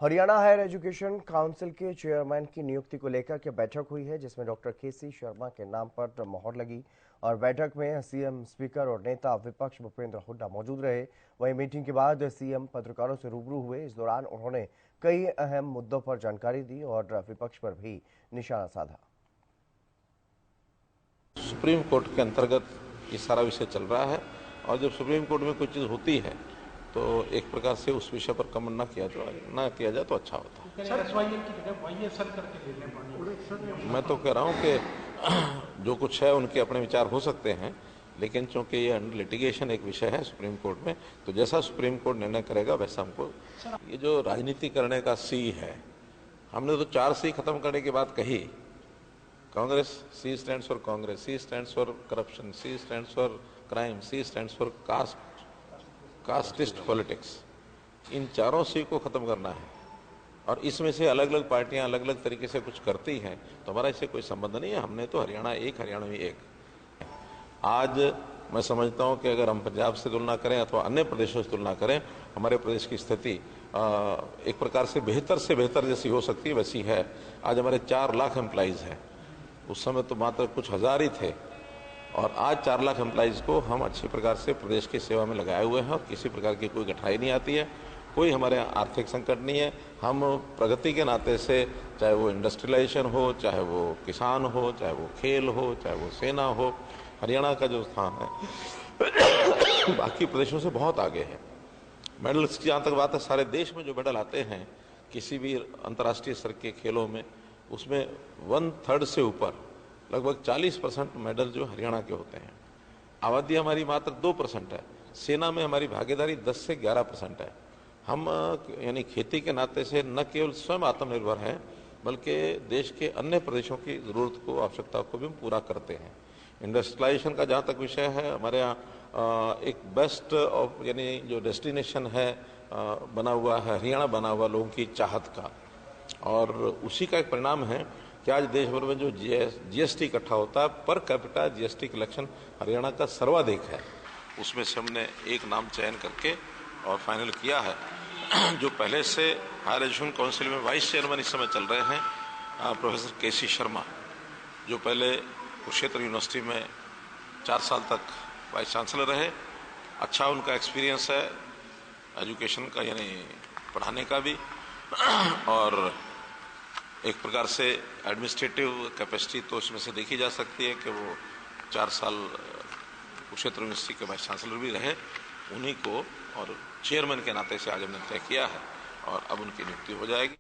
Haryana higher education council के chairman की नियुक्ति को लेकर के बैठक हुई है, जिसमें डॉक्टर केसी शर्मा के नाम पर मोहर लगी। और बैठक में सीएम, स्पीकर और नेता विपक्ष भूपेंद्र हुड्डा मौजूद रहे। वहीं मीटिंग के बाद सीएम पत्रकारों से रूबरू हुए। इस दौरान उन्होंने कई अहम मुद्दों पर जानकारी दी और विपक्ष पर भी निशाना साधा। सुप्रीम कोर्ट के अंतर्गत ये सारा विषय चल रहा है और जब सुप्रीम कोर्ट में कोई चीज़ होती है तो एक प्रकार से उस विषय पर कमेंट ना किया जाए तो अच्छा होता है। मैं तो कह रहा हूँ कि जो कुछ है उनके अपने विचार हो सकते हैं, लेकिन चूंकि ये अंडर लिटिगेशन एक विषय है सुप्रीम कोर्ट में, तो जैसा सुप्रीम कोर्ट निर्णय करेगा वैसा हमको। ये जो राजनीति करने का सी है, हमने तो 4 सी खत्म करने की बात कही। Congress, C stands for Congress, C stands for corruption, C stands for crime, C stands for casteist politics. इन 4 सी को खत्म करना है और इसमें से अलग अलग पार्टियां अलग अलग तरीके से कुछ करती हैं, तो हमारा इससे कोई संबंध नहीं है। हमने तो हरियाणा एक, हरियाणवी एक। आज मैं समझता हूं कि अगर हम पंजाब से तुलना करें अथवा अन्य प्रदेशों से तुलना करें, हमारे प्रदेश की स्थिति एक प्रकार से बेहतर जैसी हो सकती है वैसी है। आज हमारे 4 लाख एम्प्लॉइज हैं, उस समय तो मात्र कुछ हजार ही थे, और आज 4 लाख एम्प्लॉइज को हम अच्छी प्रकार से प्रदेश की सेवा में लगाए हुए हैं और किसी प्रकार की कोई कठिनाई नहीं आती है, कोई हमारे यहाँ आर्थिक संकट नहीं है। हम प्रगति के नाते से, चाहे वो इंडस्ट्रियलाइजेशन हो, चाहे वो किसान हो, चाहे वो खेल हो, चाहे वो सेना हो, हरियाणा का जो स्थान है बाकी प्रदेशों से बहुत आगे है। मेडल्स की जहाँ तक बात है, सारे देश में जो मेडल आते हैं किसी भी अंतर्राष्ट्रीय स्तर के खेलों में, उसमें 1/3 से ऊपर लगभग 40% मेडल जो हरियाणा के होते हैं। आबादी हमारी मात्र 2% है। सेना में हमारी भागीदारी 10 से 11% है। हम यानी खेती के नाते से न केवल स्वयं आत्मनिर्भर हैं, बल्कि देश के अन्य प्रदेशों की ज़रूरत को, आवश्यकता को भी हम पूरा करते हैं। इंडस्ट्रियलाइजेशन का जहाँ तक विषय है, हमारे यहाँ एक बेस्ट ऑफ यानी जो डेस्टिनेशन है बना हुआ है, हरियाणा बना हुआ लोगों की चाहत का, और उसी का एक परिणाम है कि आज देश भर में जो जीएसटी इकट्ठा होता है, per capita GST collection Haryana का सर्वाधिक है। उसमें से हमने एक नाम चयन करके और फाइनल किया है। जो पहले से हायर एजुकेशन काउंसिल में वाइस चेयरमैन इस समय चल रहे हैं, प्रोफेसर केसी शर्मा, जो पहले कुरुक्षेत्र यूनिवर्सिटी में 4 साल तक वाइस चांसलर रहे। अच्छा उनका एक्सपीरियंस है एजुकेशन का, यानी पढ़ाने का भी, और एक प्रकार से एडमिनिस्ट्रेटिव कैपेसिटी तो उसमें से देखी जा सकती है कि वो 4 साल कुरुक्षेत्र यूनिवर्सिटी के वाइस चांसलर भी रहे। उन्हीं को और चेयरमैन के नाते से आज हमने तय किया है और अब उनकी नियुक्ति हो जाएगी।